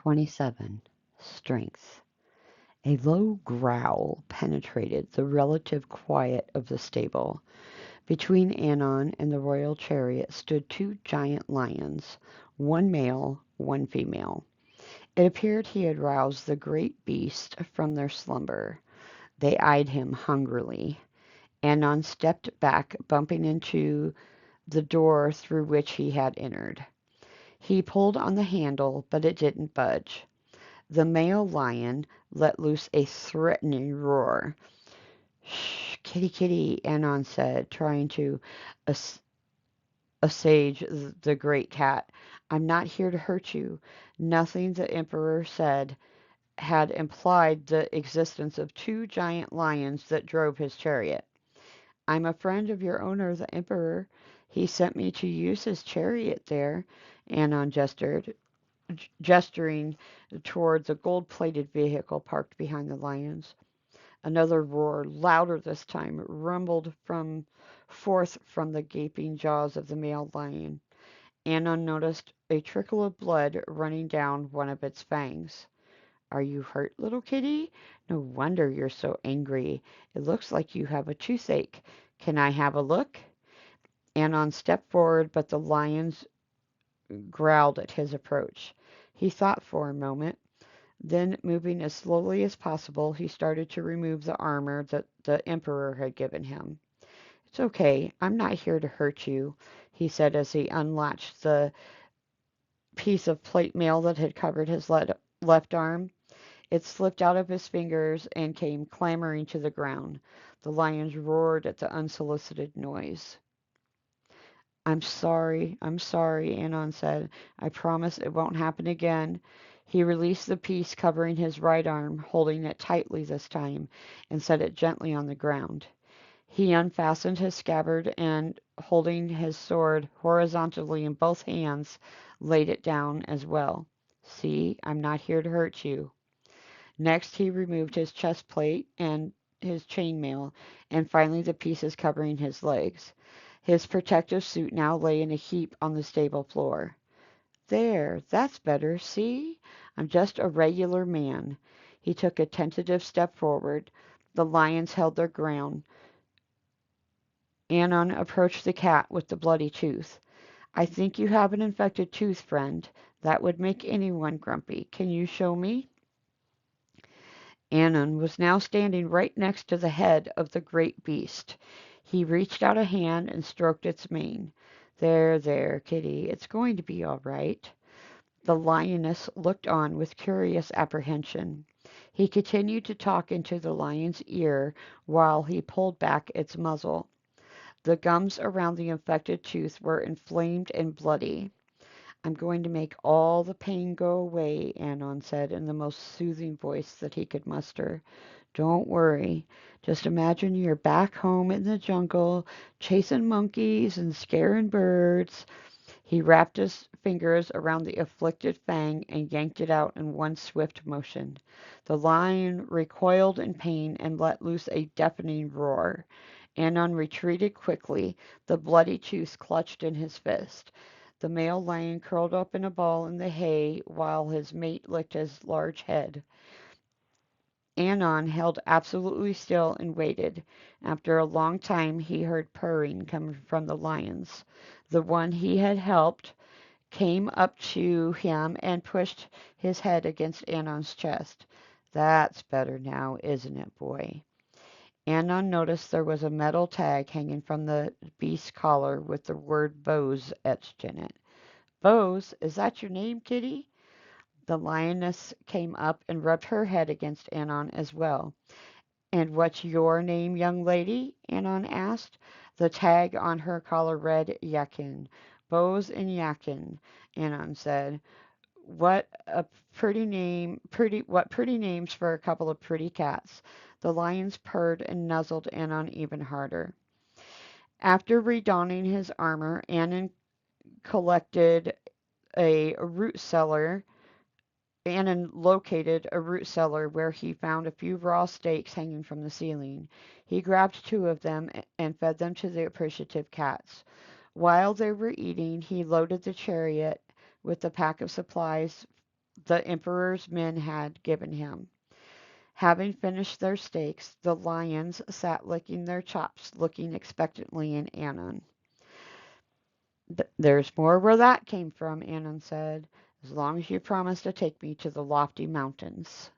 27. Strength. A low growl penetrated the relative quiet of the stable. Between Anon and the royal chariot stood two giant lions, one male, one female. It appeared he had roused the great beast from their slumber. They eyed him hungrily. Anon stepped back, bumping into the door through which he had entered. He pulled on the handle, but it didn't budge. The male lion let loose a threatening roar. "Shh, kitty, kitty," Anon said, trying to assuage the great cat. "I'm not here to hurt you." Nothing the emperor said had implied the existence of two giant lions that drove his chariot. "I'm a friend of your owner, the emperor. He sent me to use his chariot there," Anon gesturing toward the gold-plated vehicle parked behind the lions. Another roar, louder this time, rumbled forth from the gaping jaws of the male lion. Anna noticed a trickle of blood running down one of its fangs. "Are you hurt, little kitty? No wonder you're so angry. It looks like you have a toothache. Can I have a look?" Anon stepped forward, but the lions growled at his approach. He thought for a moment. Then, moving as slowly as possible, he started to remove the armor that the emperor had given him. "It's okay. I'm not here to hurt you," he said as he unlatched the piece of plate mail that had covered his left arm. It slipped out of his fingers and came clambering to the ground. The lions roared at the unsolicited noise. I'm sorry," Anon said. "I promise it won't happen again." He released the piece covering his right arm, holding it tightly this time, and set it gently on the ground. He unfastened his scabbard and, holding his sword horizontally in both hands, laid it down as well. "See, I'm not here to hurt you." Next he removed his chest plate and his chainmail, and finally the pieces covering his legs. His protective suit now lay in a heap on the stable floor. "There, that's better. See? I'm just a regular man." He took a tentative step forward. The lions held their ground. Anon approached the cat with the bloody tooth. "I think you have an infected tooth, friend. That would make anyone grumpy. Can you show me?" Anon was now standing right next to the head of the great beast. He reached out a hand and stroked its mane. "There, there, kitty, it's going to be all right." The lioness looked on with curious apprehension. He continued to talk into the lion's ear while he pulled back its muzzle. The gums around the infected tooth were inflamed and bloody. "I'm going to make all the pain go away," Anon said in the most soothing voice that he could muster. "Don't worry. Just imagine you're back home in the jungle, chasing monkeys and scaring birds." He wrapped his fingers around the afflicted fang and yanked it out in one swift motion. The lion recoiled in pain and let loose a deafening roar. Anon retreated quickly, the bloody tooth clutched in his fist. The male lion curled up in a ball in the hay while his mate licked his large head. Anon held absolutely still and waited. After a long time he heard purring coming from the lions. The one he had helped came up to him and pushed his head against Anon's chest. "That's better now, isn't it, boy?" Anon noticed there was a metal tag hanging from the beast's collar with the word Bose etched in it. "Bose, is that your name, kitty?" The lioness came up and rubbed her head against Anon as well. "And what's your name, young lady?" Anon asked. The tag on her collar read Yakin. "Bose and Yakin," Anon said. "What a pretty name, what pretty names for a couple of pretty cats." The lions purred and nuzzled Anon even harder. After redonning his armor, Anon collected a root cellar Bannon located a root cellar where he found a few raw steaks hanging from the ceiling. He grabbed two of them and fed them to the appreciative cats. While they were eating, he loaded the chariot with the pack of supplies the emperor's men had given him. Having finished their steaks, the lions sat licking their chops, looking expectantly at Annan. "There's more where that came from," Annan said, "as long as you promise to take me to the lofty mountains."